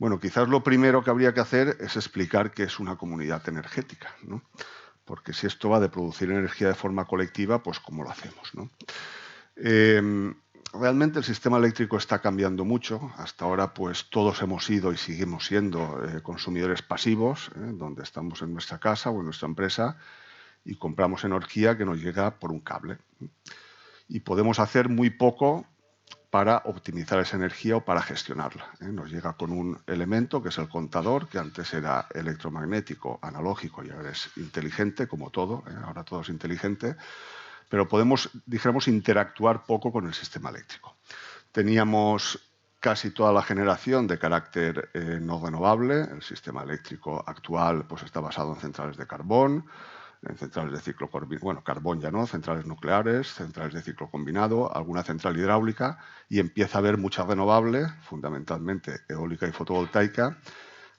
Bueno, quizás lo primero que habría que hacer es explicar qué es una comunidad energética, ¿no? Porque si esto va de producir energía de forma colectiva, pues ¿cómo lo hacemos, no? Realmente el sistema eléctrico está cambiando mucho. Hasta ahora, pues todos hemos sido y seguimos siendo consumidores pasivos, donde estamos en nuestra casa o en nuestra empresa y compramos energía que nos llega por un cable. Y podemos hacer muy poco para optimizar esa energía o para gestionarla. Nos llega con un elemento que es el contador, que antes era electromagnético, analógico y ahora es inteligente, como todo, ahora todo es inteligente, pero podemos, dijéramos, interactuar poco con el sistema eléctrico. Teníamos casi toda la generación de carácter no renovable. El sistema eléctrico actual pues, está basado en centrales de carbón, en centrales de ciclo combinado, bueno, carbón ya no, centrales nucleares, centrales de ciclo combinado, alguna central hidráulica, y empieza a haber mucha renovable, fundamentalmente eólica y fotovoltaica,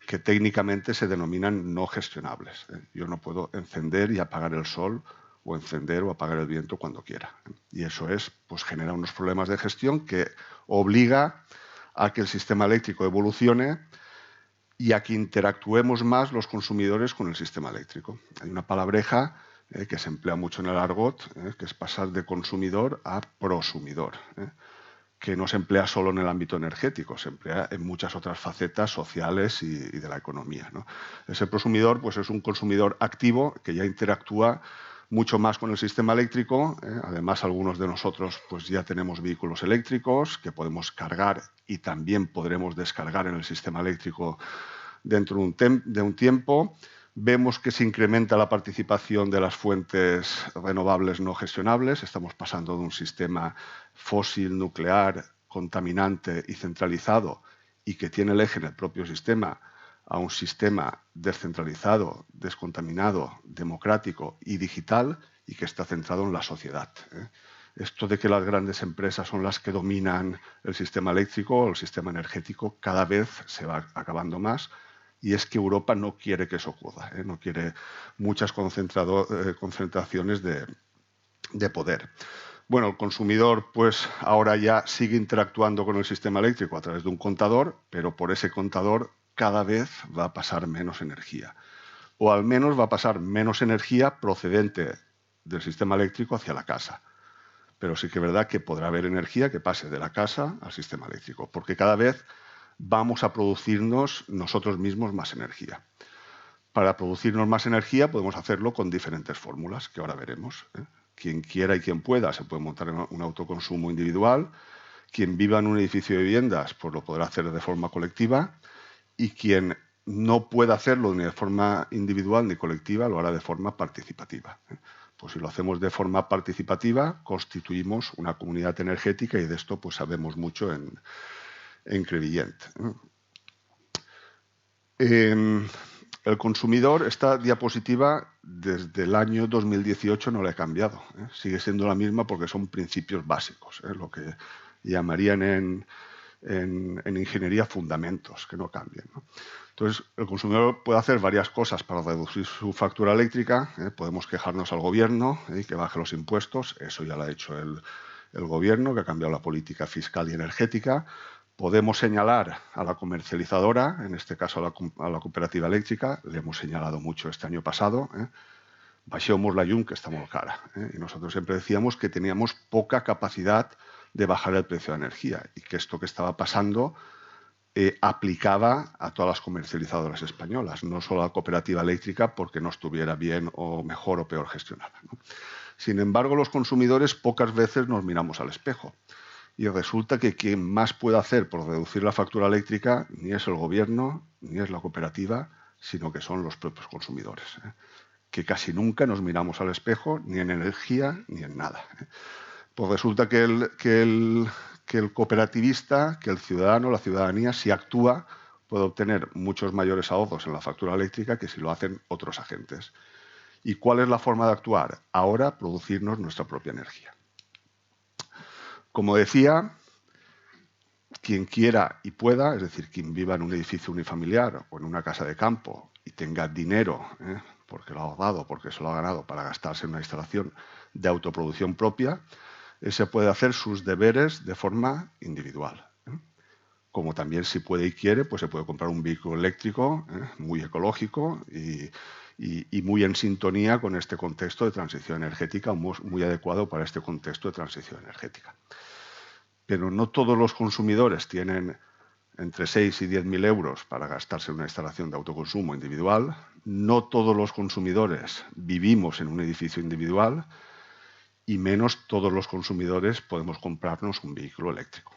que técnicamente se denominan no gestionables. Yo no puedo encender y apagar el sol o encender o apagar el viento cuando quiera. Y eso pues genera unos problemas de gestión que obliga a que el sistema eléctrico evolucione y a que interactuemos más los consumidores con el sistema eléctrico. Hay una palabreja que se emplea mucho en el argot, que es pasar de consumidor a prosumidor, que no se emplea solo en el ámbito energético, se emplea en muchas otras facetas sociales y de la economía, ¿no? Ese prosumidor pues, es un consumidor activo que ya interactúa mucho más con el sistema eléctrico. Además, algunos de nosotros pues, ya tenemos vehículos eléctricos que podemos cargar y también podremos descargar en el sistema eléctrico dentro de un tiempo. Vemos que se incrementa la participación de las fuentes renovables no gestionables. Estamos pasando de un sistema fósil, nuclear, contaminante y centralizado y que tiene el eje en el propio sistema a un sistema descentralizado, descontaminado, democrático y digital y que está centrado en la sociedad. Esto de que las grandes empresas son las que dominan el sistema eléctrico o el sistema energético cada vez se va acabando más. Y es que Europa no quiere que eso ocurra, no quiere muchas concentraciones de poder. Bueno, el consumidor pues ahora ya sigue interactuando con el sistema eléctrico a través de un contador, pero por ese contador cada vez va a pasar menos energía. O al menos va a pasar menos energía procedente del sistema eléctrico hacia la casa. Pero sí que es verdad que podrá haber energía que pase de la casa al sistema eléctrico, porque cada vez vamos a producirnos nosotros mismos más energía. Para producirnos más energía podemos hacerlo con diferentes fórmulas, que ahora veremos. Quien quiera y quien pueda se puede montar un autoconsumo individual. Quien viva en un edificio de viviendas pues lo podrá hacer de forma colectiva. Y quien no pueda hacerlo ni de forma individual ni colectiva lo hará de forma participativa. Pues si lo hacemos de forma participativa, constituimos una comunidad energética y de esto pues sabemos mucho en Crevillent. El consumidor, esta diapositiva desde el año 2018 no la he cambiado. Sigue siendo la misma porque son principios básicos, lo que llamarían en ingeniería fundamentos, que no cambian, ¿no? Entonces, el consumidor puede hacer varias cosas para reducir su factura eléctrica. Podemos quejarnos al gobierno y que baje los impuestos. Eso ya lo ha hecho el gobierno, que ha cambiado la política fiscal y energética. Podemos señalar a la comercializadora, en este caso a la cooperativa eléctrica. Le hemos señalado mucho este año pasado. Baixemos la llum, que está muy cara. Y nosotros siempre decíamos que teníamos poca capacidad de bajar el precio de la energía y que esto que estaba pasando aplicaba a todas las comercializadoras españolas, no solo a la cooperativa eléctrica porque no estuviera bien o mejor o peor gestionada, ¿no? Sin embargo, los consumidores pocas veces nos miramos al espejo y resulta que quien más puede hacer por reducir la factura eléctrica ni es el gobierno ni es la cooperativa, sino que son los propios consumidores, que casi nunca nos miramos al espejo ni en energía ni en nada. Pues resulta que el cooperativista, que el ciudadano, la ciudadanía, si actúa, puede obtener muchos mayores ahorros en la factura eléctrica que si lo hacen otros agentes. ¿Y cuál es la forma de actuar? Ahora, producirnos nuestra propia energía. Como decía, quien quiera y pueda, es decir, quien viva en un edificio unifamiliar o en una casa de campo y tenga dinero, porque lo ha ahorrado, porque se lo ha ganado para gastarse en una instalación de autoproducción propia, se puede hacer sus deberes de forma individual. como también si puede y quiere, pues se puede comprar un vehículo eléctrico muy ecológico y muy en sintonía con este contexto de transición energética, muy adecuado para este contexto de transición energética. Pero no todos los consumidores tienen entre 6 y 10.000 euros para gastarse en una instalación de autoconsumo individual. No todos los consumidores vivimos en un edificio individual y menos todos los consumidores podemos comprarnos un vehículo eléctrico.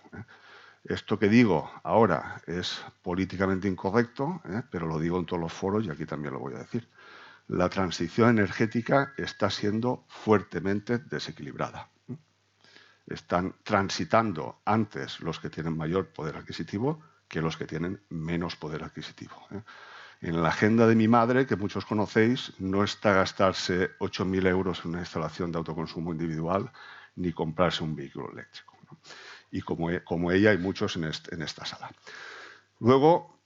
Esto que digo ahora es políticamente incorrecto, pero lo digo en todos los foros y aquí también lo voy a decir. La transición energética está siendo fuertemente desequilibrada. Están transitando antes los que tienen mayor poder adquisitivo que los que tienen menos poder adquisitivo. En la agenda de mi madre, que muchos conocéis, no está gastarse 8.000 euros en una instalación de autoconsumo individual ni comprarse un vehículo eléctrico. Y como ella hay muchos en esta sala. Luego,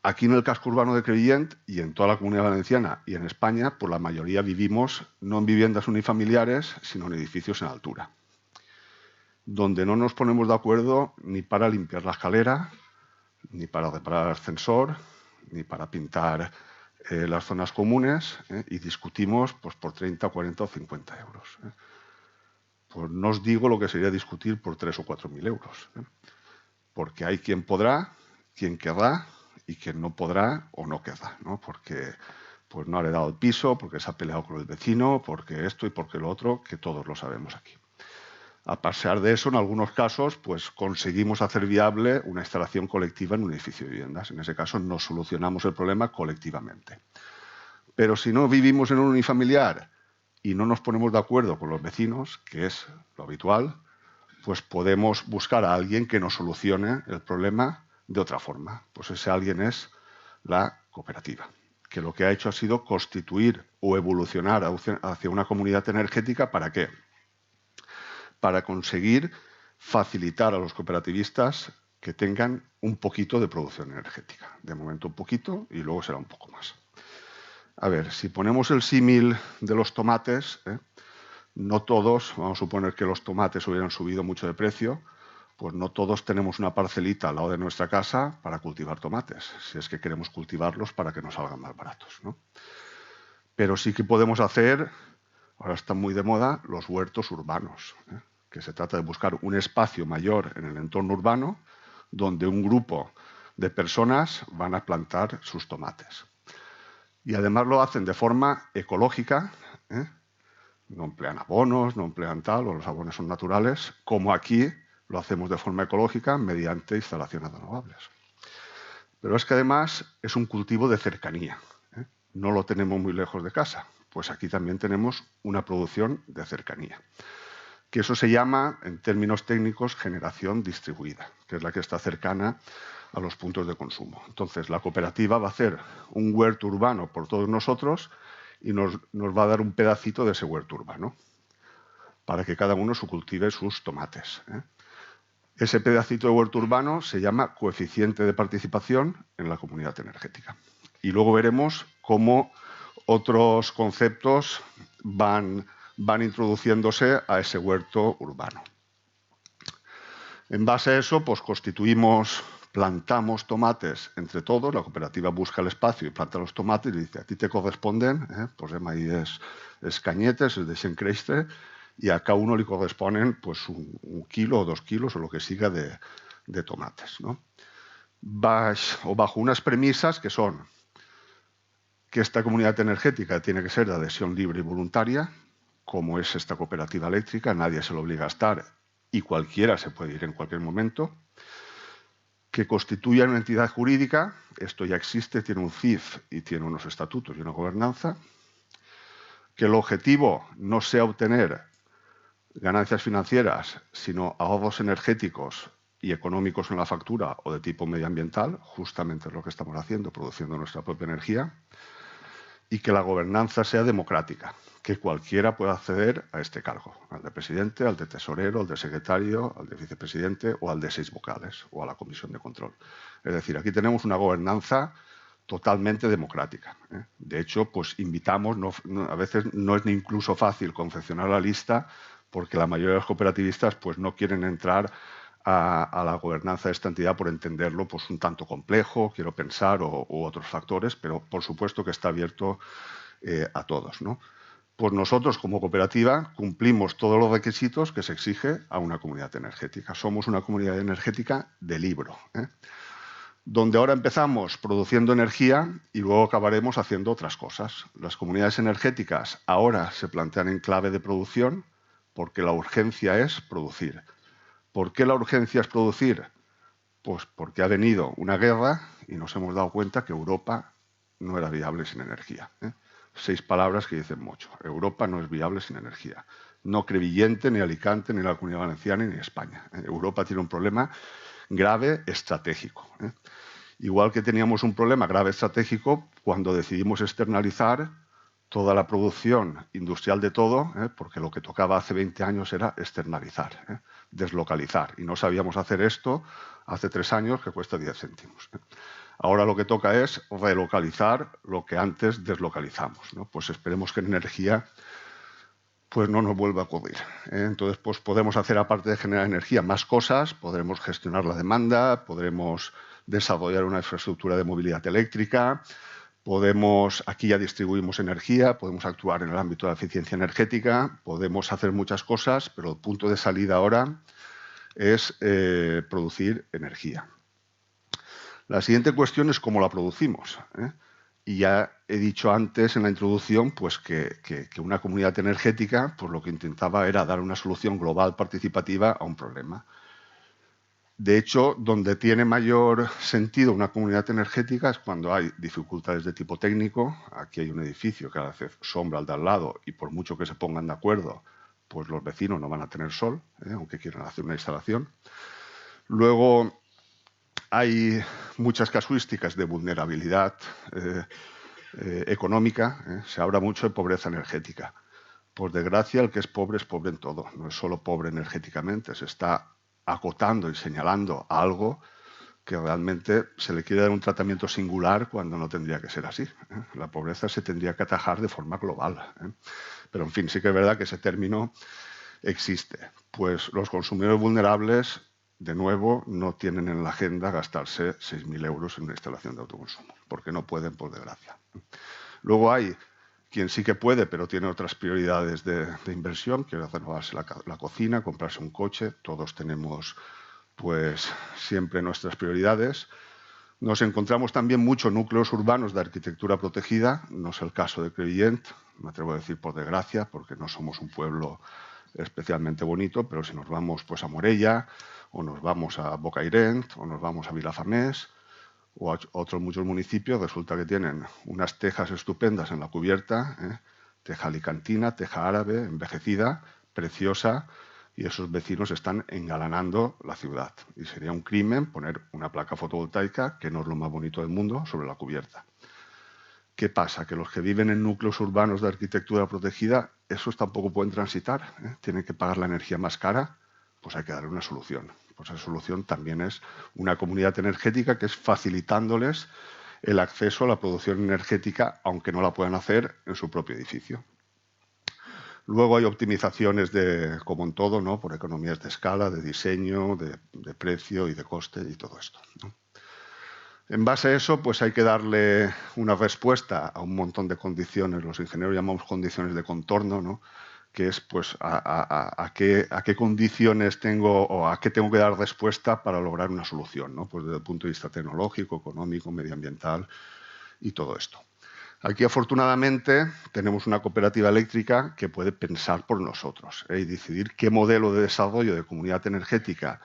aquí en el casco urbano de Crevillent y en toda la Comunidad Valenciana y en España, pues la mayoría vivimos no en viviendas unifamiliares, sino en edificios en altura, donde no nos ponemos de acuerdo ni para limpiar la escalera, ni para reparar el ascensor, ni para pintar las zonas comunes, y discutimos pues, por 30, 40 o 50 euros. Pues no os digo lo que sería discutir por 3 o 4.000 euros, porque hay quien podrá, quien querrá y quien no podrá o no querrá, ¿no? Porque pues, no ha heredado el piso, porque se ha peleado con el vecino, porque esto y porque lo otro, que todos lo sabemos aquí. A pesar de eso, en algunos casos, pues conseguimos hacer viable una instalación colectiva en un edificio de viviendas. En ese caso, nos solucionamos el problema colectivamente. Pero si no vivimos en un unifamiliar y no nos ponemos de acuerdo con los vecinos, que es lo habitual, pues podemos buscar a alguien que nos solucione el problema de otra forma. Pues ese alguien es la cooperativa, que lo que ha hecho ha sido constituir o evolucionar hacia una comunidad energética. ¿Para qué? Para conseguir facilitar a los cooperativistas que tengan un poquito de producción energética. De momento un poquito y luego será un poco más. A ver, si ponemos el símil de los tomates, no todos, vamos a suponer que los tomates hubieran subido mucho de precio, pues no todos tenemos una parcelita al lado de nuestra casa para cultivar tomates, si es que queremos cultivarlos para que nos salgan más baratos, ¿no? Pero sí que podemos hacer, ahora están muy de moda, los huertos urbanos, que se trata de buscar un espacio mayor en el entorno urbano donde un grupo de personas van a plantar sus tomates. Y además lo hacen de forma ecológica, no emplean abonos, no emplean tal, o los abonos son naturales, como aquí lo hacemos de forma ecológica mediante instalaciones renovables. Pero es que además es un cultivo de cercanía, no lo tenemos muy lejos de casa, pues aquí también tenemos una producción de cercanía, que eso se llama, en términos técnicos, generación distribuida, que es la que está cercana a los puntos de consumo. Entonces, la cooperativa va a hacer un huerto urbano por todos nosotros y nos va a dar un pedacito de ese huerto urbano para que cada uno cultive sus tomates. Ese pedacito de huerto urbano se llama coeficiente de participación en la comunidad energética. Y luego veremos cómo otros conceptos van introduciéndose a ese huerto urbano. En base a eso, pues plantamos tomates entre todos, la cooperativa busca el espacio y planta los tomates y dice, a ti te corresponden, pues el maíz es Cañetes, es de Xencrestre, y a cada uno le corresponden pues, un kilo o 2 kilos o lo que siga de tomates, ¿no? Bajo unas premisas que son que esta comunidad energética tiene que ser de adhesión libre y voluntaria, como es esta cooperativa eléctrica, nadie se lo obliga a estar y cualquiera se puede ir en cualquier momento, que constituya una entidad jurídica, esto ya existe, tiene un CIF y tiene unos estatutos y una gobernanza, que el objetivo no sea obtener ganancias financieras, sino ahorros energéticos y económicos en la factura o de tipo medioambiental, justamente es lo que estamos haciendo, produciendo nuestra propia energía, y que la gobernanza sea democrática, que cualquiera pueda acceder a este cargo, al de presidente, al de tesorero, al de secretario, al de vicepresidente o al de 6 vocales o a la comisión de control. Es decir, aquí tenemos una gobernanza totalmente democrática. De hecho, pues invitamos, a veces no es ni incluso fácil confeccionar la lista porque la mayoría de los cooperativistas pues, no quieren entrar a la gobernanza de esta entidad por entenderlo pues, un tanto complejo, quiero pensar, u otros factores, pero por supuesto que está abierto a todos, ¿no? Pues nosotros, como cooperativa, cumplimos todos los requisitos que se exige a una comunidad energética. Somos una comunidad energética de libro, donde ahora empezamos produciendo energía y luego acabaremos haciendo otras cosas. Las comunidades energéticas ahora se plantean en clave de producción porque la urgencia es producir. ¿Por qué la urgencia es producir? Pues porque ha venido una guerra y nos hemos dado cuenta que Europa no era viable sin energía. 6 palabras que dicen mucho. Europa no es viable sin energía. No Crevillente, ni Alicante, ni la Comunidad Valenciana, ni España. Europa tiene un problema grave estratégico. Igual que teníamos un problema grave estratégico cuando decidimos externalizar toda la producción industrial de todo, porque lo que tocaba hace 20 años era externalizar, deslocalizar. Y no sabíamos hacer esto hace 3 años, que cuesta 10 céntimos. Ahora lo que toca es relocalizar lo que antes deslocalizamos, ¿no? Pues esperemos que en energía pues no nos vuelva a ocurrir. Entonces, pues podemos hacer, aparte de generar energía, más cosas, podremos gestionar la demanda, podremos desarrollar una infraestructura de movilidad eléctrica, aquí ya distribuimos energía, podemos actuar en el ámbito de la eficiencia energética, podemos hacer muchas cosas, pero el punto de salida ahora es producir energía. La siguiente cuestión es cómo la producimos. Y ya he dicho antes en la introducción pues que una comunidad energética pues lo que intentaba era dar una solución global participativa a un problema. De hecho, donde tiene mayor sentido una comunidad energética es cuando hay dificultades de tipo técnico. Aquí hay un edificio que hace sombra al de al lado y por mucho que se pongan de acuerdo, pues los vecinos no van a tener sol, aunque quieran hacer una instalación. Luego, hay muchas casuísticas de vulnerabilidad económica. Se habla mucho de pobreza energética. Por desgracia, el que es pobre en todo. No es solo pobre energéticamente, se está acotando y señalando algo que realmente se le quiere dar un tratamiento singular cuando no tendría que ser así. La pobreza se tendría que atajar de forma global. Pero, en fin, sí que es verdad que ese término existe. Pues los consumidores vulnerables, de nuevo, no tienen en la agenda gastarse 6.000 euros en una instalación de autoconsumo, porque no pueden, por desgracia. Luego hay quien sí que puede, pero tiene otras prioridades de inversión, quiere renovarse la cocina, comprarse un coche. Todos tenemos pues siempre nuestras prioridades. Nos encontramos también muchos núcleos urbanos de arquitectura protegida. No es el caso de Crevillent, me atrevo a decir por desgracia, porque no somos un pueblo especialmente bonito, pero si nos vamos pues a Morella, o nos vamos a Bocairent, o nos vamos a Vilafamés, o a otros muchos municipios, resulta que tienen unas tejas estupendas en la cubierta, teja alicantina, teja árabe, envejecida, preciosa, y esos vecinos están engalanando la ciudad. Y sería un crimen poner una placa fotovoltaica, que no es lo más bonito del mundo, sobre la cubierta. ¿Qué pasa? Que los que viven en núcleos urbanos de arquitectura protegida, esos tampoco pueden transitar, tienen que pagar la energía más cara, pues hay que darle una solución. Pues esa solución también es una comunidad energética que es facilitándoles el acceso a la producción energética, aunque no la puedan hacer en su propio edificio. Luego hay optimizaciones como en todo, ¿no? Por economías de escala, de diseño, de precio y de coste y todo esto, ¿no? En base a eso, pues hay que darle una respuesta a un montón de condiciones, los ingenieros llamamos condiciones de contorno, ¿no? Que es pues a qué condiciones tengo o a qué tengo que dar respuesta para lograr una solución, ¿no? Pues desde el punto de vista tecnológico, económico, medioambiental y todo esto. Aquí, afortunadamente, tenemos una cooperativa eléctrica que puede pensar por nosotros y decidir qué modelo de desarrollo de comunidad energética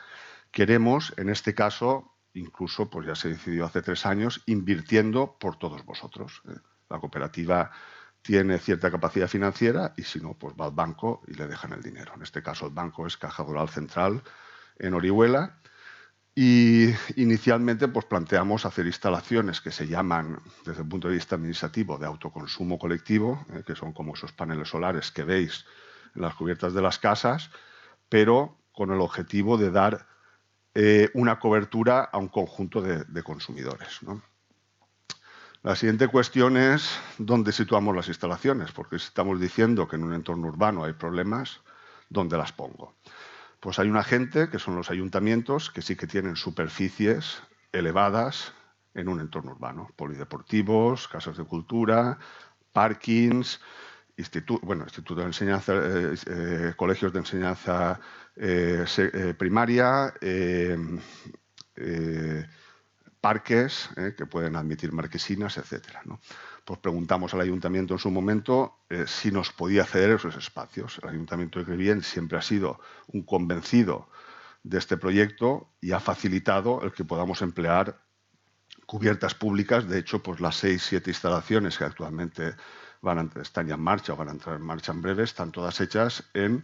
queremos. En este caso, incluso pues ya se decidió hace 3 años, invirtiendo por todos vosotros. La cooperativa tiene cierta capacidad financiera y si no, pues va al banco y le dejan el dinero. En este caso, el banco es Caja Rural Central en Orihuela. Y inicialmente pues planteamos hacer instalaciones que se llaman, desde el punto de vista administrativo, de autoconsumo colectivo, que son como esos paneles solares que veis en las cubiertas de las casas, pero con el objetivo de dar una cobertura a un conjunto de consumidores, ¿no? La siguiente cuestión es dónde situamos las instalaciones, porque si estamos diciendo que en un entorno urbano hay problemas, ¿dónde las pongo? Pues hay un agente, que son los ayuntamientos, que sí que tienen superficies elevadas en un entorno urbano. Polideportivos, casas de cultura, parkings, institutos de enseñanza, colegios de enseñanza primaria, parques que pueden admitir marquesinas, etcétera, ¿no? Pues preguntamos al ayuntamiento en su momento si nos podía ceder esos espacios. El ayuntamiento de Crevillent siempre ha sido un convencido de este proyecto y ha facilitado el que podamos emplear cubiertas públicas. De hecho, pues las 6-7 instalaciones que actualmente están ya en marcha o van a entrar en marcha en breve, están todas hechas en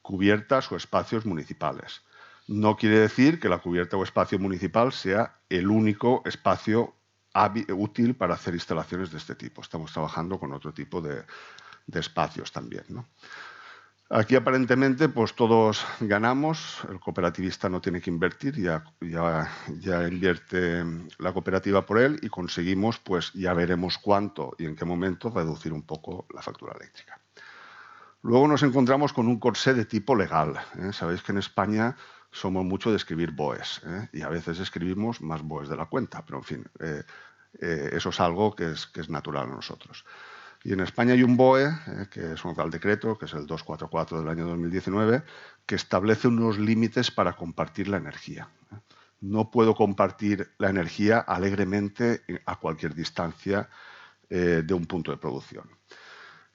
cubiertas o espacios municipales. No quiere decir que la cubierta o espacio municipal sea el único espacio útil para hacer instalaciones de este tipo. Estamos trabajando con otro tipo de espacios también, ¿no? Aquí aparentemente pues todos ganamos, el cooperativista no tiene que invertir, ya invierte la cooperativa por él y conseguimos, pues ya veremos cuánto y en qué momento reducir un poco la factura eléctrica. Luego nos encontramos con un corsé de tipo legal. Sabéis que en España somos mucho de escribir BOEs y a veces escribimos más BOEs de la cuenta, pero en fin, eso es algo que es natural a nosotros. Y en España hay un BOE, que es un Real Decreto, que es el 244 del año 2019, que establece unos límites para compartir la energía. No puedo compartir la energía alegremente a cualquier distancia de un punto de producción.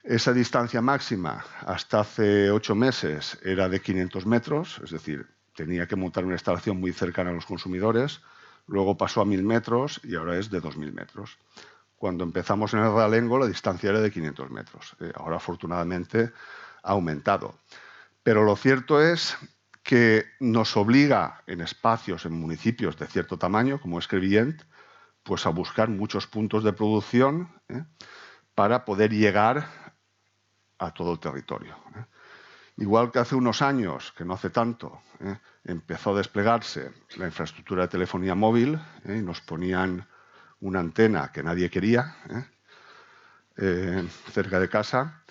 Esa distancia máxima hasta hace 8 meses era de 500 metros, es decir, tenía que montar una instalación muy cercana a los consumidores, luego pasó a 1000 metros y ahora es de 2000 metros. Cuando empezamos en el Realengo la distancia era de 500 metros, ahora afortunadamente ha aumentado. Pero lo cierto es que nos obliga en espacios, en municipios de cierto tamaño, como es Crevillent, pues a buscar muchos puntos de producción para poder llegar a todo el territorio. Igual que hace unos años, que no hace tanto, empezó a desplegarse la infraestructura de telefonía móvil y nos ponían una antena que nadie quería cerca de casa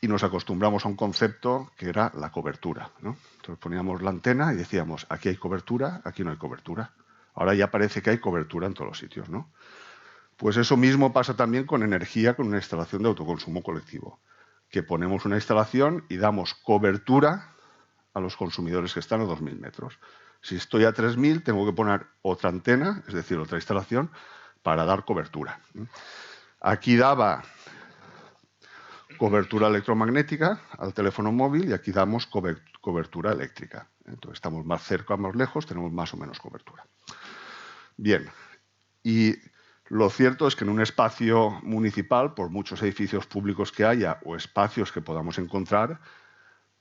y nos acostumbramos a un concepto que era la cobertura, ¿no? Entonces poníamos la antena y decíamos, aquí hay cobertura, aquí no hay cobertura. Ahora ya parece que hay cobertura en todos los sitios, ¿no? Pues eso mismo pasa también con energía, con una instalación de autoconsumo colectivo, que ponemos una instalación y damos cobertura a los consumidores que están a 2000 metros. Si estoy a 3000, tengo que poner otra antena, es decir, otra instalación, para dar cobertura. Aquí daba cobertura electromagnética al teléfono móvil y aquí damos cobertura eléctrica. Entonces estamos más cerca o más lejos, tenemos más o menos cobertura. Bien, y lo cierto es que en un espacio municipal, por muchos edificios públicos que haya o espacios que podamos encontrar,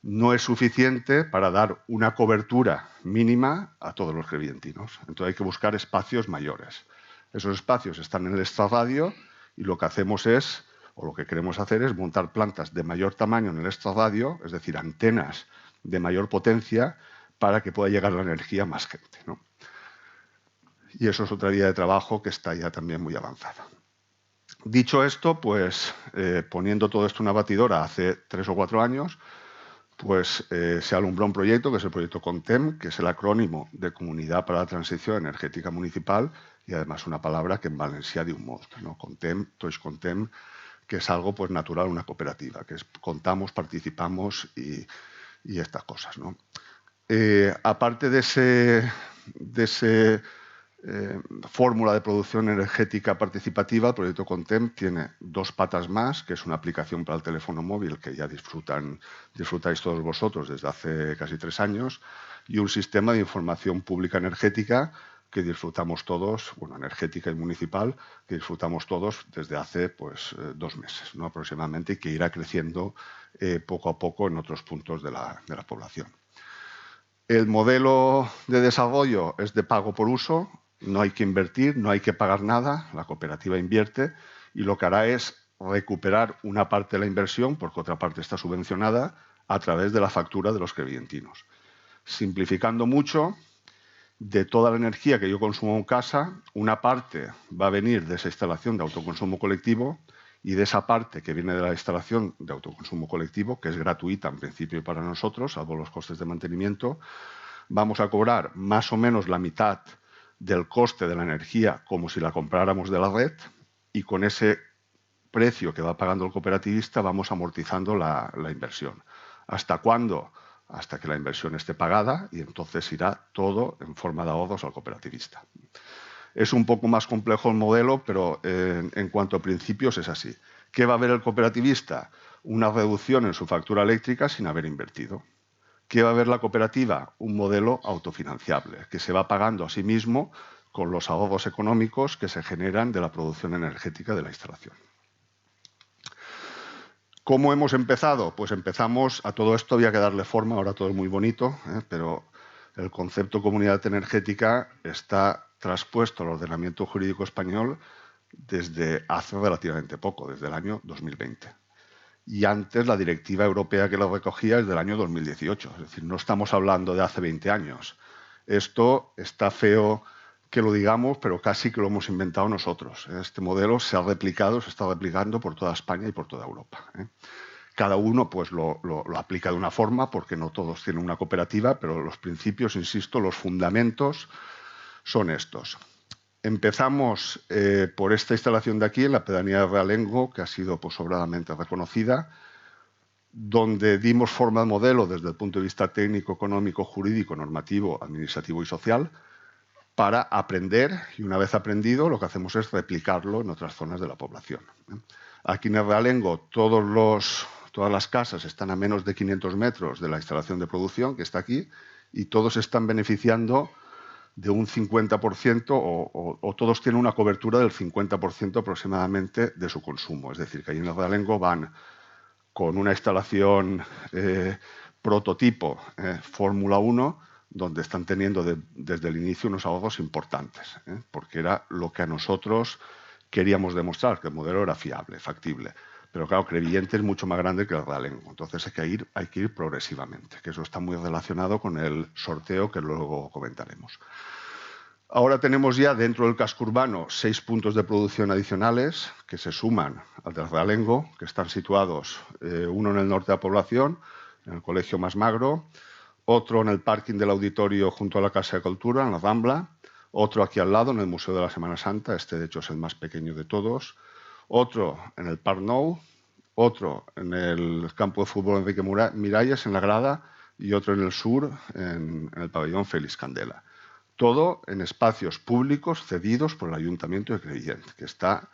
no es suficiente para dar una cobertura mínima a todos los crevillentinos. Entonces hay que buscar espacios mayores. Esos espacios están en el extrarradio y lo que hacemos es, o lo que queremos hacer es montar plantas de mayor tamaño en el extrarradio, es decir, antenas de mayor potencia para que pueda llegar la energía a más gente, ¿no? Y eso es otra vía de trabajo que está ya también muy avanzada. Dicho esto, pues poniendo todo esto en una batidora hace 3 o 4 años, pues se alumbró un proyecto que es el proyecto CONTEM, que es el acrónimo de Comunidad para la Transición Energética Municipal y además una palabra que en valencià diu molt, ¿no? CONTEM, tots contem, que es algo pues natural, una cooperativa, que es contamos, participamos y estas cosas, ¿no? Aparte de ese fórmula de producción energética participativa, el proyecto CONTEM tiene 2 patas más, que es una aplicación para el teléfono móvil que ya disfrutáis todos vosotros desde hace casi 3 años, y un sistema de información pública energética que disfrutamos todos, bueno, energética y municipal, que disfrutamos todos desde hace pues 2 meses, ¿no? Aproximadamente, y que irá creciendo poco a poco en otros puntos de la población. El modelo de desarrollo es de pago por uso, no hay que invertir, no hay que pagar nada, la cooperativa invierte y lo que hará es recuperar una parte de la inversión, porque otra parte está subvencionada, a través de la factura de los crevillentinos. Simplificando mucho, de toda la energía que yo consumo en casa, una parte va a venir de esa instalación de autoconsumo colectivo y de esa parte que viene de la instalación de autoconsumo colectivo, que es gratuita en principio para nosotros, salvo los costes de mantenimiento, vamos a cobrar más o menos la mitad del coste de la energía como si la compráramos de la red, y con ese precio que va pagando el cooperativista vamos amortizando la inversión. ¿Hasta cuándo? Hasta que la inversión esté pagada, y entonces irá todo en forma de ahorros al cooperativista. Es un poco más complejo el modelo, pero en cuanto a principios es así. ¿Qué va a ver el cooperativista? Una reducción en su factura eléctrica sin haber invertido. ¿Qué va a ver la cooperativa? Un modelo autofinanciable, que se va pagando a sí mismo con los ahorros económicos que se generan de la producción energética de la instalación. ¿Cómo hemos empezado? Pues empezamos, a todo esto había que darle forma, ahora todo es muy bonito, pero el concepto comunidad energética está traspuesto al ordenamiento jurídico español desde hace relativamente poco, desde el año 2020. Y antes la directiva europea que lo recogía es del año 2018, es decir, no estamos hablando de hace 20 años. Esto está feo que lo digamos, pero casi que lo hemos inventado nosotros. Este modelo se ha replicado, se está replicando por toda España y por toda Europa. Cada uno pues lo aplica de una forma, porque no todos tienen una cooperativa, pero los principios, insisto, los fundamentos son estos. Empezamos por esta instalación de aquí, en la pedanía de Realengo, que ha sido pues, sobradamente reconocida, donde dimos forma al modelo desde el punto de vista técnico, económico, jurídico, normativo, administrativo y social, para aprender, y una vez aprendido lo que hacemos es replicarlo en otras zonas de la población. Aquí en el Realengo todas las casas están a menos de 500 metros de la instalación de producción, que está aquí, y todos están beneficiando de un 50% o todos tienen una cobertura del 50% aproximadamente de su consumo. Es decir, que ahí en el Realengo van con una instalación prototipo Fórmula 1, donde están teniendo desde el inicio unos ahorros importantes, porque era lo que a nosotros queríamos demostrar, que el modelo era fiable, factible. Pero claro, Crevillente es mucho más grande que el Realengo, entonces hay que ir progresivamente, que eso está muy relacionado con el sorteo que luego comentaremos. Ahora tenemos ya dentro del casco urbano 6 puntos de producción adicionales que se suman al del Realengo, que están situados uno en el norte de la población, en el Colegio Mas Magro, otro en el parking del auditorio junto a la Casa de Cultura, en la Rambla, otro aquí al lado en el Museo de la Semana Santa, este de hecho es el más pequeño de todos, otro en el Parc Nou, otro en el campo de fútbol Enrique Miralles, en la grada, y otro en el sur, en el pabellón Félix Candela. Todo en espacios públicos cedidos por el Ayuntamiento de Crevillent, que está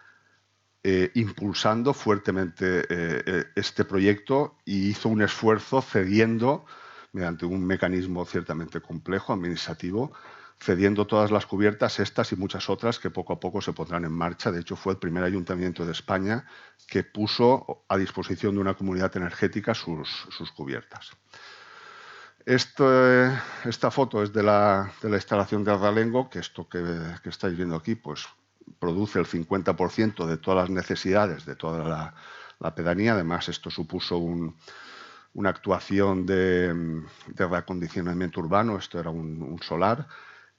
impulsando fuertemente este proyecto y hizo un esfuerzo cediendo, mediante un mecanismo ciertamente complejo, administrativo, cediendo todas las cubiertas, estas y muchas otras que poco a poco se pondrán en marcha. De hecho, fue el primer ayuntamiento de España que puso a disposición de una comunidad energética sus cubiertas. Esta foto es de la instalación de Realengo, que esto que estáis viendo aquí pues, produce el 50% de todas las necesidades de toda la pedanía. Además, esto supuso una actuación de reacondicionamiento urbano, esto era un solar,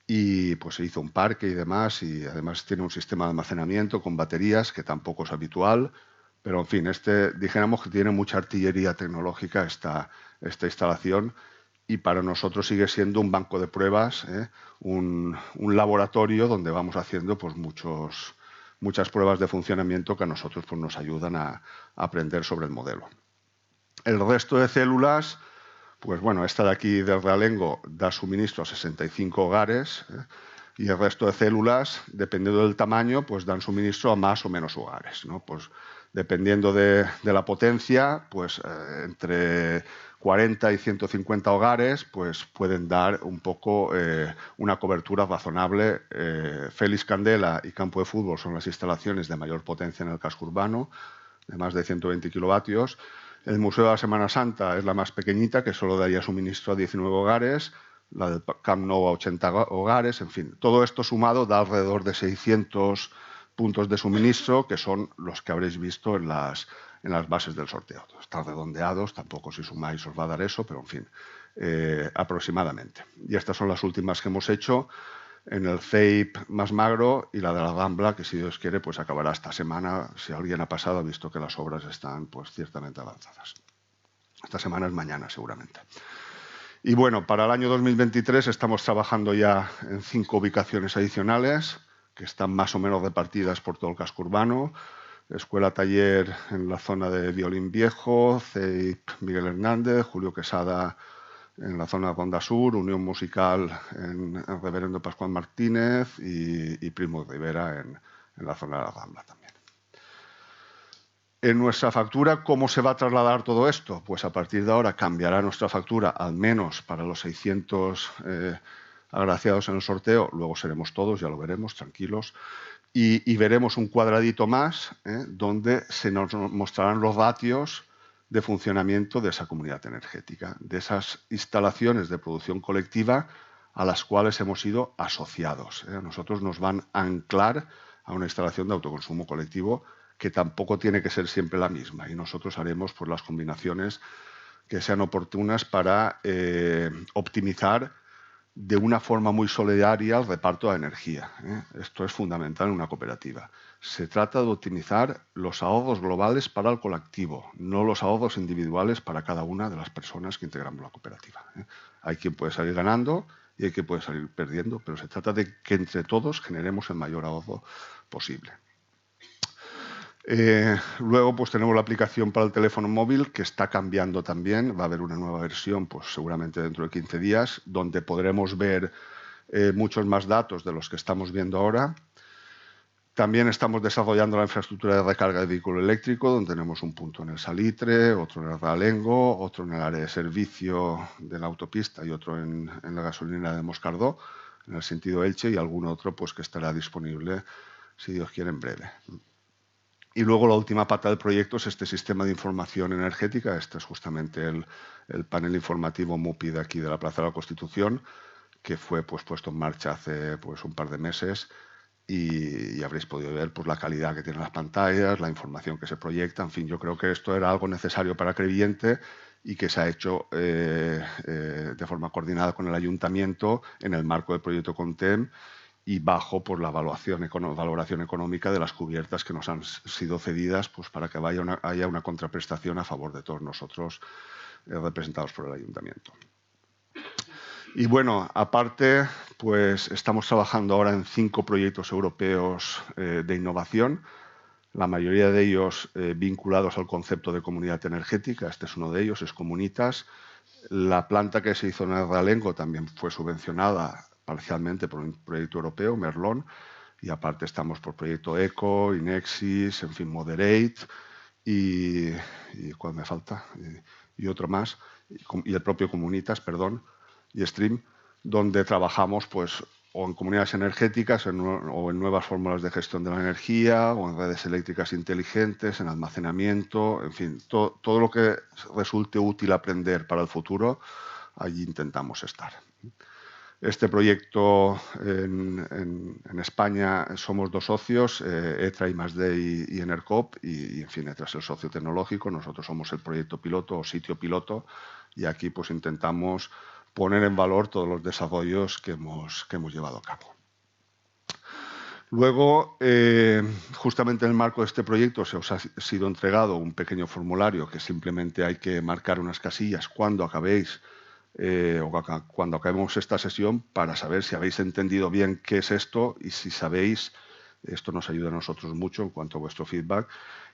y pues se hizo un parque y demás, y además tiene un sistema de almacenamiento con baterías, que tampoco es habitual, pero en fin, dijéramos que tiene mucha artillería tecnológica esta instalación, y para nosotros sigue siendo un banco de pruebas, un laboratorio donde vamos haciendo pues, muchas pruebas de funcionamiento que a nosotros pues, nos ayudan a aprender sobre el modelo. El resto de células, pues bueno, esta de aquí del Realengo da suministro a 65 hogares, y el resto de células, dependiendo del tamaño, pues dan suministro a más o menos hogares, ¿no? Pues dependiendo de la potencia, pues entre 40 y 150 hogares pues pueden dar un poco una cobertura razonable. Félix Candela y Campo de Fútbol son las instalaciones de mayor potencia en el casco urbano, de más de 120 kilovatios. El Museo de la Semana Santa es la más pequeñita, que solo daría suministro a 19 hogares, la del Camp Nou a 80 hogares, en fin. Todo esto sumado da alrededor de 600 puntos de suministro, que son los que habréis visto en las bases del sorteo. Están redondeados, tampoco si sumáis os va a dar eso, pero en fin, aproximadamente. Y estas son las últimas que hemos hecho. en el CEIP más magro y la de la Rambla, que si Dios quiere, pues acabará esta semana. Si alguien ha pasado, ha visto que las obras están pues ciertamente avanzadas. Esta semana es mañana, seguramente. Y bueno, para el año 2023 estamos trabajando ya en 5 ubicaciones adicionales, que están más o menos repartidas por todo el casco urbano. Escuela Taller en la zona de Violín Viejo, CEIP Miguel Hernández, Julio Quesada en la zona de Ronda Sur, Unión Musical en Reverendo Pascual Martínez y Primo Rivera en la zona de la Rambla también. En nuestra factura, ¿cómo se va a trasladar todo esto? Pues a partir de ahora cambiará nuestra factura, al menos para los 600 agraciados en el sorteo. Luego seremos todos, ya lo veremos, tranquilos. Y veremos un cuadradito más donde se nos mostrarán los ratios de funcionamiento de esa comunidad energética, de esas instalaciones de producción colectiva a las cuales hemos sido asociados. A nosotros nos van a anclar a una instalación de autoconsumo colectivo que tampoco tiene que ser siempre la misma, y nosotros haremos pues, las combinaciones que sean oportunas para optimizar de una forma muy solidaria el reparto de energía. Esto es fundamental en una cooperativa. Se trata de optimizar los ahorros globales para el colectivo, no los ahorros individuales para cada una de las personas que integramos la cooperativa. Hay quien puede salir ganando y hay quien puede salir perdiendo, pero se trata de que entre todos generemos el mayor ahorro posible. Luego pues tenemos la aplicación para el teléfono móvil, que está cambiando también. Va a haber una nueva versión pues seguramente dentro de 15 días, donde podremos ver muchos más datos de los que estamos viendo ahora. También estamos desarrollando la infraestructura de recarga de vehículo eléctrico, donde tenemos un punto en el Salitre, otro en el Realengo, otro en el área de servicio de la autopista y otro en la gasolinera de Moscardó, en el sentido Elche, y algún otro pues que estará disponible, si Dios quiere, en breve. Y luego la última pata del proyecto es este sistema de información energética. Este es justamente el panel informativo MUPI de aquí de la Plaza de la Constitución, que fue pues, puesto en marcha hace pues, un par de meses y habréis podido ver pues, la calidad que tienen las pantallas, la información que se proyecta. En fin, yo creo que esto era algo necesario para Crevillente y que se ha hecho de forma coordinada con el Ayuntamiento en el marco del proyecto CONTEM y bajo pues, la valoración económica de las cubiertas que nos han sido cedidas pues, para que haya una contraprestación a favor de todos nosotros representados por el Ayuntamiento. Y bueno, aparte, pues estamos trabajando ahora en 5 proyectos europeos de innovación, la mayoría de ellos vinculados al concepto de comunidad energética. Este es uno de ellos, es Comunitas. La planta que se hizo en el Realengo también fue subvencionada parcialmente por un proyecto europeo, Merlón, y aparte estamos por proyecto ECO, Inexis, en fin, Moderate, y ¿cuál me falta? Y otro más, y el propio Comunitas, perdón, y Stream, donde trabajamos pues o en comunidades energéticas o en nuevas fórmulas de gestión de la energía o en redes eléctricas inteligentes, en almacenamiento, en fin, todo lo que resulte útil aprender para el futuro, allí intentamos estar. Este proyecto en España somos 2 socios, ETRA, I+D y Enercop, y en fin, ETRA es el socio tecnológico, nosotros somos el proyecto piloto o sitio piloto, y aquí pues intentamos poner en valor todos los desarrollos que hemos llevado a cabo. Luego, justamente en el marco de este proyecto se os ha sido entregado un pequeño formulario que simplemente hay que marcar unas casillas cuando acabéis o cuando acabemos esta sesión para saber si habéis entendido bien qué es esto y si sabéis, esto nos ayuda a nosotros mucho en cuanto a vuestro feedback,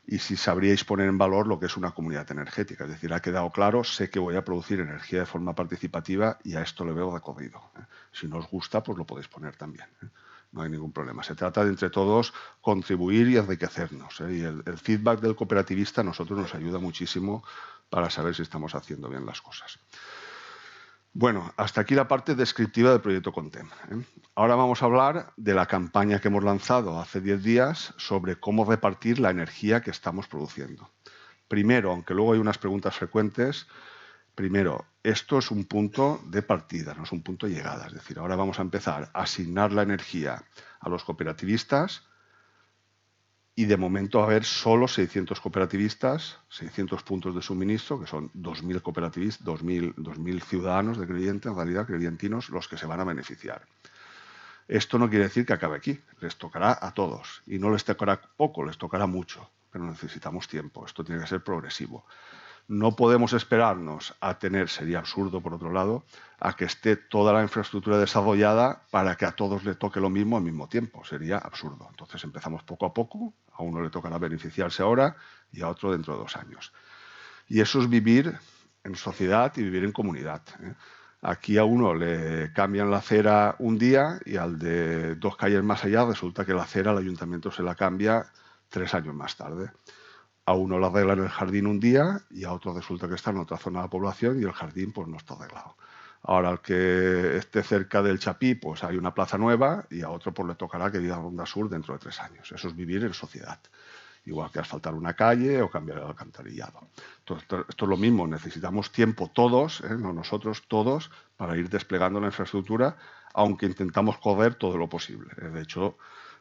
y si sabríais poner en valor lo que es una comunidad energética. Es decir, ha quedado claro, sé que voy a producir energía de forma participativa y a esto le veo recorrido. Si no os gusta, pues lo podéis poner también. No hay ningún problema. Se trata de entre todos contribuir y enriquecernos. Y el feedback del cooperativista a nosotros nos ayuda muchísimo para saber si estamos haciendo bien las cosas. Bueno, hasta aquí la parte descriptiva del proyecto CONTEM. Ahora vamos a hablar de la campaña que hemos lanzado hace 10 días sobre cómo repartir la energía que estamos produciendo. Primero, aunque luego hay unas preguntas frecuentes, primero, esto es un punto de partida, no es un punto de llegada. Es decir, ahora vamos a empezar a asignar la energía a los cooperativistas y de momento va a haber solo 600 cooperativistas, 600 puntos de suministro, que son 2.000 cooperativistas, 2.000 ciudadanos de Crevillente, en realidad, crevillantinos, los que se van a beneficiar. Esto no quiere decir que acabe aquí, les tocará a todos y no les tocará poco, les tocará mucho, pero necesitamos tiempo, esto tiene que ser progresivo. No podemos esperarnos a tener, sería absurdo por otro lado, a que esté toda la infraestructura desarrollada para que a todos le toque lo mismo al mismo tiempo, sería absurdo. Entonces empezamos poco a poco, a uno le tocará beneficiarse ahora y a otro dentro de 2 años. Y eso es vivir en sociedad y vivir en comunidad, ¿eh? Aquí a uno le cambian la acera un día y al de 2 calles más allá resulta que la acera el ayuntamiento se la cambia 3 años más tarde. A uno la arreglan el jardín un día y a otro resulta que está en otra zona de la población y el jardín pues no está arreglado. Ahora al que esté cerca del Chapí pues hay una plaza nueva y a otro pues le tocará que viva en Ronda Sur dentro de 3 años. Eso es vivir en sociedad. Igual que asfaltar una calle o cambiar el alcantarillado. Entonces, esto es lo mismo, necesitamos tiempo todos, no nosotros, todos, para ir desplegando la infraestructura, aunque intentamos correr todo lo posible. De hecho,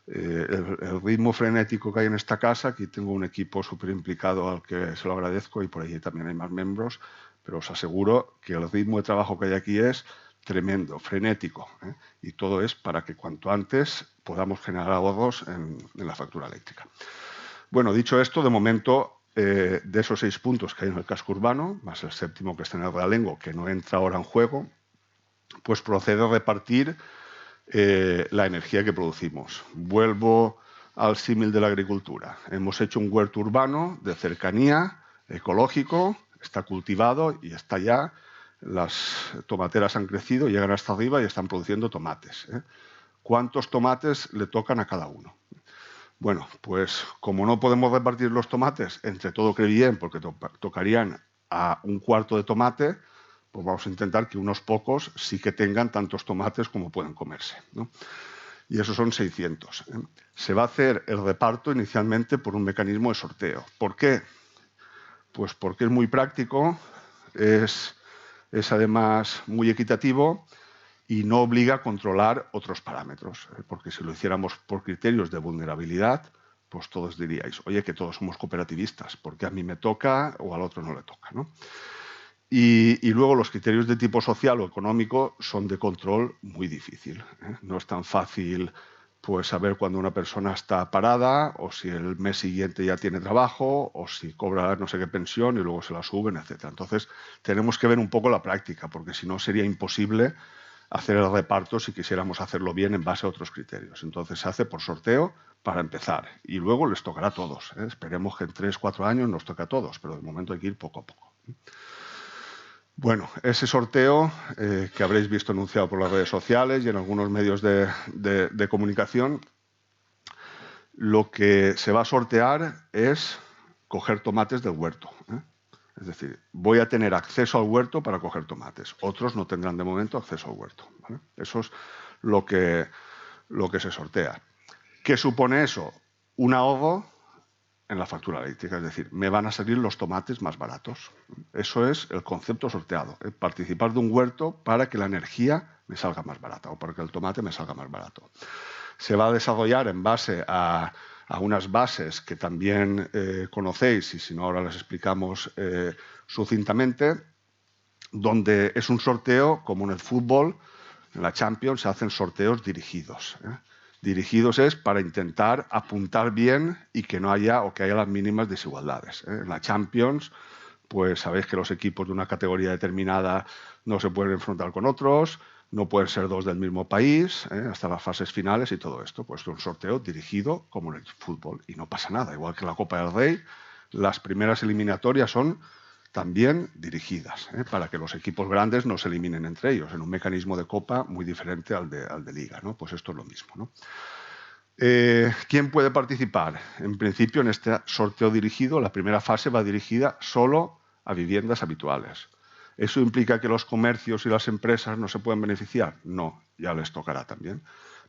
el ritmo frenético que hay en esta casa, aquí tengo un equipo súper implicado al que se lo agradezco y por ahí también hay más miembros, pero os aseguro que el ritmo de trabajo que hay aquí es tremendo, frenético, y todo es para que cuanto antes podamos generar ahorros en la factura eléctrica. Bueno, dicho esto, de momento, de esos 6 puntos que hay en el casco urbano, más el 7º que está en el Realengo, que no entra ahora en juego, pues procede a repartir la energía que producimos. Vuelvo al símil de la agricultura. Hemos hecho un huerto urbano de cercanía, ecológico, está cultivado y está ya, las tomateras han crecido, llegan hasta arriba y están produciendo tomates. ¿Cuántos tomates le tocan a cada uno? Bueno, pues como no podemos repartir los tomates entre todo Crevillent, porque tocarían a 1/4 de tomate, pues vamos a intentar que unos pocos sí que tengan tantos tomates como pueden comerse, ¿no? Y esos son 600. Se va a hacer el reparto inicialmente por un mecanismo de sorteo. ¿Por qué? Pues porque es muy práctico, es además muy equitativo y no obliga a controlar otros parámetros, porque si lo hiciéramos por criterios de vulnerabilidad, pues todos diríais, oye, que todos somos cooperativistas, porque a mí me toca o al otro no le toca, ¿no? Y luego los criterios de tipo social o económico son de control muy difícil, ¿eh? No es tan fácil pues saber cuándo una persona está parada o si el mes siguiente ya tiene trabajo o si cobra no sé qué pensión y luego se la suben, etc. Entonces tenemos que ver un poco la práctica, porque si no sería imposible hacer el reparto si quisiéramos hacerlo bien en base a otros criterios. Entonces se hace por sorteo para empezar y luego les tocará a todos, ¿eh? Esperemos que en 3 o 4 años nos toque a todos, pero de momento hay que ir poco a poco. Bueno, ese sorteo que habréis visto anunciado por las redes sociales y en algunos medios de comunicación, lo que se va a sortear es coger tomates del huerto, ¿eh? Es decir, voy a tener acceso al huerto para coger tomates. Otros no tendrán de momento acceso al huerto, ¿vale? Eso es lo que se sortea. ¿Qué supone eso? Un ahorro en la factura eléctrica, es decir, me van a salir los tomates más baratos. Eso es el concepto sorteado, participar de un huerto para que la energía me salga más barata o para que el tomate me salga más barato. Se va a desarrollar en base a unas bases que también conocéis y si no ahora las explicamos sucintamente, donde es un sorteo como en el fútbol, en la Champions se hacen sorteos dirigidos, ¿eh? Dirigidos es para intentar apuntar bien y que no haya o que haya las mínimas desigualdades, ¿eh? En la Champions, pues sabéis que los equipos de una categoría determinada no se pueden enfrentar con otros, no pueden ser 2 del mismo país, hasta las fases finales y todo esto. Pues es un sorteo dirigido como en el fútbol y no pasa nada. Igual que la Copa del Rey, las primeras eliminatorias son también dirigidas, para que los equipos grandes no se eliminen entre ellos, en un mecanismo de Copa muy diferente al de Liga, ¿no? Pues esto es lo mismo, ¿no? ¿Quién puede participar? En principio, en este sorteo dirigido, la primera fase va dirigida solo a viviendas habituales. ¿Eso implica que los comercios y las empresas no se pueden beneficiar? No, ya les tocará también.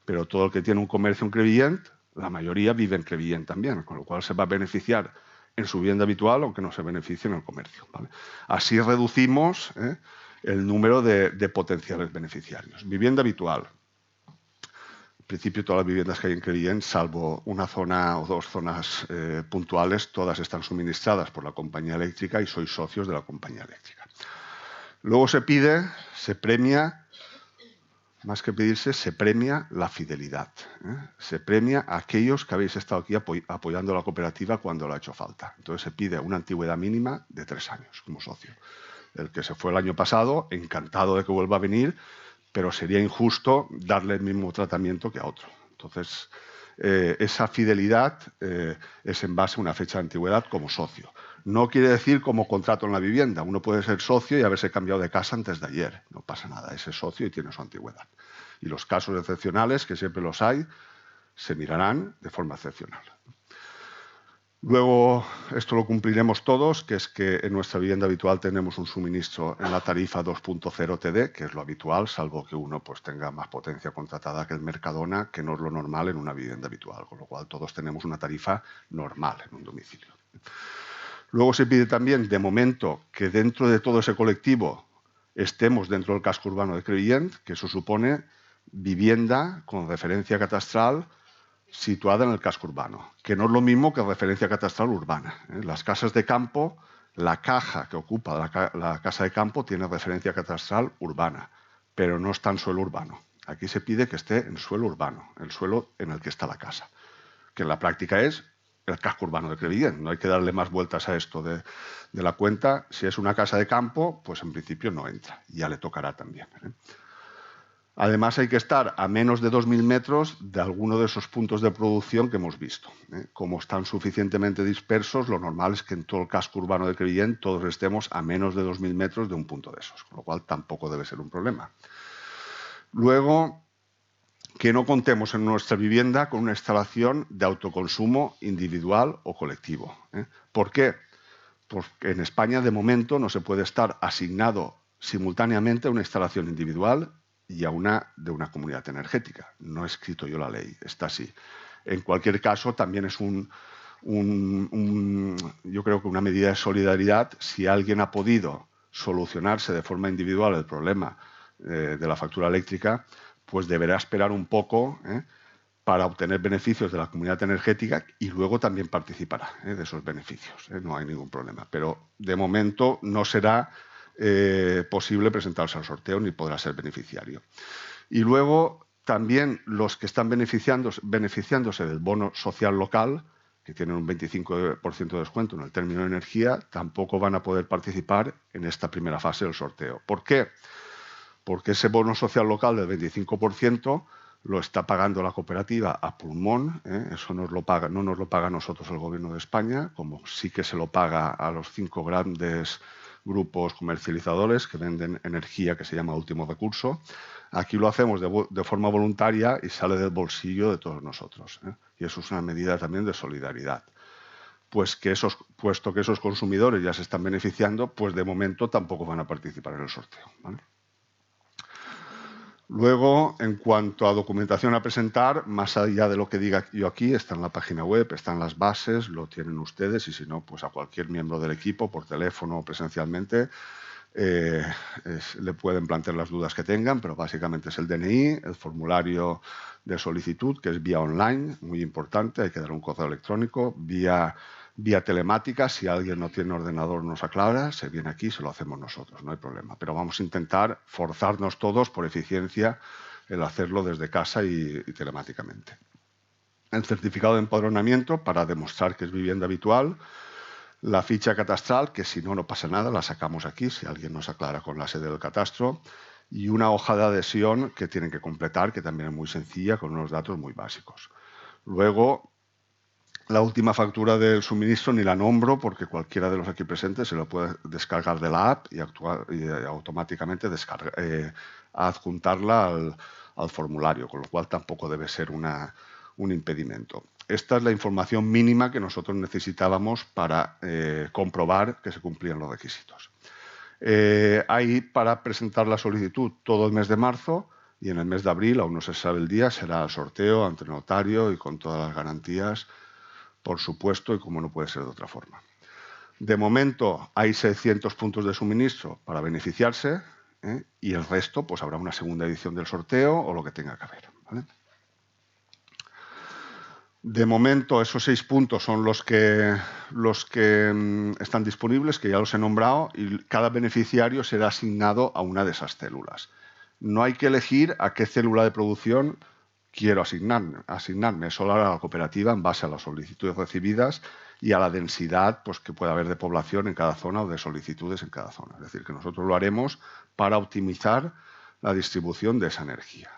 Pero todo el que tiene un comercio en Crevillent, la mayoría vive en Crevillent también, con lo cual se va a beneficiar en su vivienda habitual, aunque no se beneficie en el comercio, ¿vale? Así reducimos el número de potenciales beneficiarios. Vivienda habitual. En principio, todas las viviendas que hay en Crevillent, salvo una zona o 2 zonas puntuales, todas están suministradas por la compañía eléctrica y sois socios de la compañía eléctrica. Luego se premia más que pedirse, se premia la fidelidad. Se premia a aquellos que habéis estado aquí apoyando a la cooperativa cuando lo ha hecho falta. Entonces se pide una antigüedad mínima de 3 años como socio. El que se fue el año pasado, encantado de que vuelva a venir, pero sería injusto darle el mismo tratamiento que a otro. Entonces, esa fidelidad es en base a una fecha de antigüedad como socio. No quiere decir como contrato en la vivienda. Uno puede ser socio y haberse cambiado de casa antes de ayer. No pasa nada, ese es socio y tiene su antigüedad. Y los casos excepcionales, que siempre los hay, se mirarán de forma excepcional. Luego, esto lo cumpliremos todos, que es que en nuestra vivienda habitual tenemos un suministro en la tarifa 2.0 TD, que es lo habitual, salvo que uno pues, tenga más potencia contratada que el Mercadona, que no es lo normal en una vivienda habitual, con lo cual todos tenemos una tarifa normal en un domicilio. Luego se pide también, de momento, que dentro de todo ese colectivo estemos dentro del casco urbano de Crevillent, que eso supone vivienda con referencia catastral situada en el casco urbano, que no es lo mismo que referencia catastral urbana. Las casas de campo, la caja que ocupa la casa de campo tiene referencia catastral urbana, pero no está en suelo urbano. Aquí se pide que esté en suelo urbano, el suelo en el que está la casa, que en la práctica es el casco urbano de Crevillent. No hay que darle más vueltas a esto de la cuenta. Si es una casa de campo, pues en principio no entra, ya le tocará también. Además, hay que estar a menos de 2.000 metros de alguno de esos puntos de producción que hemos visto. Como están suficientemente dispersos, lo normal es que en todo el casco urbano de Crevillent todos estemos a menos de 2.000 metros de un punto de esos, con lo cual tampoco debe ser un problema. Luego, que no contemos en nuestra vivienda con una instalación de autoconsumo individual o colectivo. ¿Por qué? Porque en España, de momento, no se puede estar asignado simultáneamente a una instalación individual y a una de una comunidad energética. No he escrito yo la ley, está así. En cualquier caso, también es yo creo que una medida de solidaridad. Si alguien ha podido solucionarse de forma individual el problema de la factura eléctrica, pues deberá esperar un poco para obtener beneficios de la comunidad energética y luego también participará de esos beneficios. No hay ningún problema. Pero de momento no será posible presentarse al sorteo ni podrá ser beneficiario. Y luego también los que están beneficiándose del bono social local, que tienen un 25% de descuento en el término de energía, tampoco van a poder participar en esta primera fase del sorteo. ¿Por qué? Porque ese bono social local del 25% lo está pagando la cooperativa a pulmón. Eso no nos lo paga a nosotros el Gobierno de España, como sí que se lo paga a los 5 grandes grupos comercializadores que venden energía, que se llama último recurso. Aquí lo hacemos de forma voluntaria y sale del bolsillo de todos nosotros. Y eso es una medida también de solidaridad. Puesto que esos consumidores ya se están beneficiando, pues de momento tampoco van a participar en el sorteo, ¿vale? Luego, en cuanto a documentación a presentar, más allá de lo que diga yo aquí, está en la página web, están las bases, lo tienen ustedes, y si no, pues a cualquier miembro del equipo, por teléfono o presencialmente, le pueden plantear las dudas que tengan, pero básicamente es el DNI, el formulario de solicitud, que es vía online, muy importante, hay que dar un correo electrónico, vía telemática. Si alguien no tiene ordenador, nos aclara, se viene aquí, se lo hacemos nosotros, no hay problema. Pero vamos a intentar forzarnos todos, por eficiencia, el hacerlo desde casa y telemáticamente. El certificado de empadronamiento para demostrar que es vivienda habitual. La ficha catastral, que si no, no pasa nada, la sacamos aquí, si alguien nos aclara con la sede del catastro. Y una hoja de adhesión que tienen que completar, que también es muy sencilla, con unos datos muy básicos. Luego, la última factura del suministro ni la nombro porque cualquiera de los aquí presentes se lo puede descargar de la app y automáticamente adjuntarla al formulario, con lo cual tampoco debe ser un impedimento. Esta es la información mínima que nosotros necesitábamos para comprobar que se cumplían los requisitos. Hay para presentar la solicitud todo el mes de marzo y en el mes de abril, aún no se sabe el día, será el sorteo ante notario y con todas las garantías, por supuesto, y como no puede ser de otra forma. De momento hay 600 puntos de suministro para beneficiarse y el resto pues habrá una segunda edición del sorteo o lo que tenga que haber, ¿vale? De momento esos 6 puntos son los que están disponibles, que ya los he nombrado, y cada beneficiario será asignado a una de esas células. No hay que elegir a qué célula de producción quiero asignarme. Solo a la cooperativa en base a las solicitudes recibidas y a la densidad pues, que pueda haber de población en cada zona o de solicitudes en cada zona. Es decir, que nosotros lo haremos para optimizar la distribución de esa energía.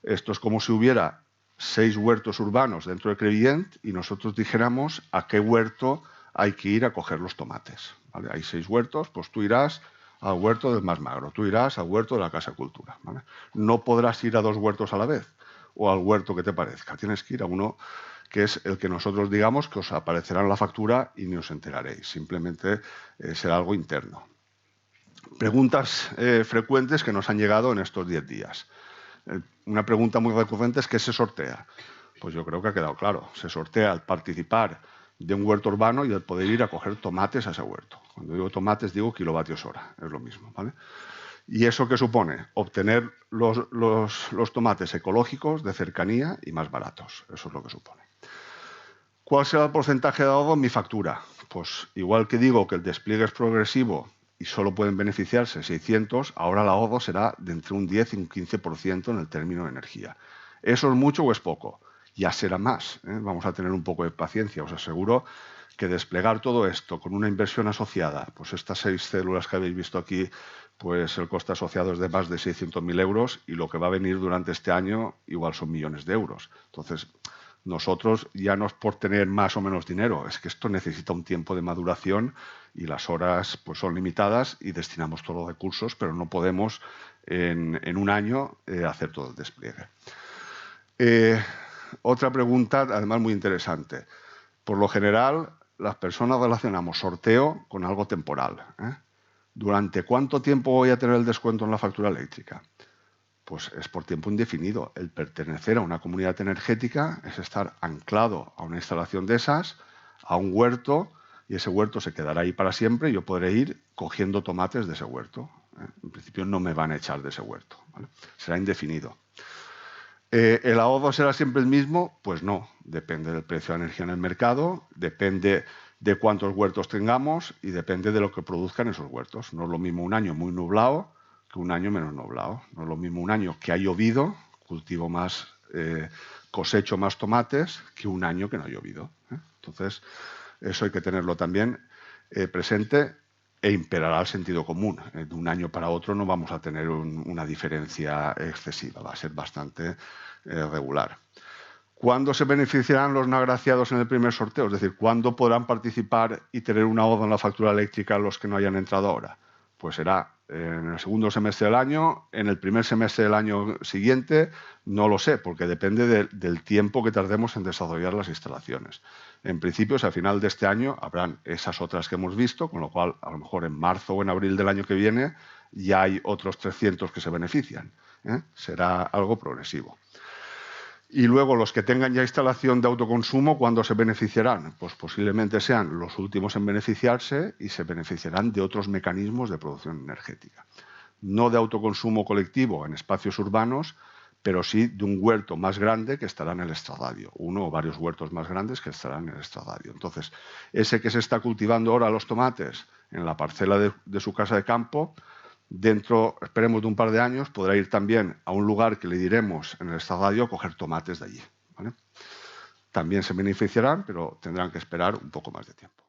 Esto es como si hubiera 6 huertos urbanos dentro de Crevillent y nosotros dijéramos a qué huerto hay que ir a coger los tomates. ¿Vale? Hay 6 huertos, pues tú irás al huerto del más magro, tú irás al huerto de la Casa de Cultura. ¿Vale? No podrás ir a 2 huertos a la vez o al huerto que te parezca. Tienes que ir a uno que es el que nosotros digamos que os aparecerá en la factura y ni os enteraréis. Simplemente será algo interno. Preguntas frecuentes que nos han llegado en estos 10 días. Una pregunta muy recurrente es ¿qué se sortea? Pues yo creo que ha quedado claro. Se sortea el participar de un huerto urbano y el poder ir a coger tomates a ese huerto. Cuando digo tomates digo kilovatios hora, es lo mismo, ¿vale? ¿Y eso qué supone? Obtener los tomates ecológicos, de cercanía y más baratos. Eso es lo que supone. ¿Cuál será el porcentaje de ahorro en mi factura? Pues igual que digo que el despliegue es progresivo y solo pueden beneficiarse 600, ahora el ahorro será de entre un 10 y un 15% en el término de energía. ¿Eso es mucho o es poco? Ya será más. Vamos a tener un poco de paciencia. Os aseguro que desplegar todo esto con una inversión asociada, pues estas 6 células que habéis visto aquí, pues el coste asociado es de más de 600.000 euros y lo que va a venir durante este año igual son millones de euros. Entonces, nosotros ya no es por tener más o menos dinero, es que esto necesita un tiempo de maduración y las horas pues, son limitadas y destinamos todos los recursos, pero no podemos en un año hacer todo el despliegue. Otra pregunta, además muy interesante. Por lo general, las personas relacionamos sorteo con algo temporal. ¿Durante cuánto tiempo voy a tener el descuento en la factura eléctrica? Pues es por tiempo indefinido. El pertenecer a una comunidad energética es estar anclado a una instalación de esas, a un huerto, y ese huerto se quedará ahí para siempre y yo podré ir cogiendo tomates de ese huerto. En principio no me van a echar de ese huerto. ¿Vale? Será indefinido. ¿El ahorro será siempre el mismo? Pues no. Depende del precio de la energía en el mercado, depende de cuántos huertos tengamos y depende de lo que produzcan esos huertos. No es lo mismo un año muy nublado que un año menos nublado. No es lo mismo un año que ha llovido, cultivo más, cosecho más tomates, que un año que no ha llovido. Entonces, eso hay que tenerlo también presente e imperará el sentido común. De un año para otro no vamos a tener una diferencia excesiva, va a ser bastante regular. ¿Cuándo se beneficiarán los no agraciados en el primer sorteo? Es decir, ¿cuándo podrán participar y tener un ahorro en la factura eléctrica los que no hayan entrado ahora? Pues será en el segundo semestre del año, en el primer semestre del año siguiente, no lo sé, porque depende del tiempo que tardemos en desarrollar las instalaciones. En principio, a final de este año habrán esas otras que hemos visto, con lo cual a lo mejor en marzo o en abril del año que viene ya hay otros 300 que se benefician. Será algo progresivo. Y luego los que tengan ya instalación de autoconsumo, ¿cuándo se beneficiarán? Pues posiblemente sean los últimos en beneficiarse y se beneficiarán de otros mecanismos de producción energética. No de autoconsumo colectivo en espacios urbanos, pero sí de un huerto más grande que estará en el extrarradio, uno o varios huertos más grandes que estarán en el extrarradio. Entonces, ese que se está cultivando ahora los tomates en la parcela de su casa de campo, dentro, esperemos, de un par de años, podrá ir también a un lugar que le diremos en el extrarradio a coger tomates de allí. ¿Vale? También se beneficiarán, pero tendrán que esperar un poco más de tiempo.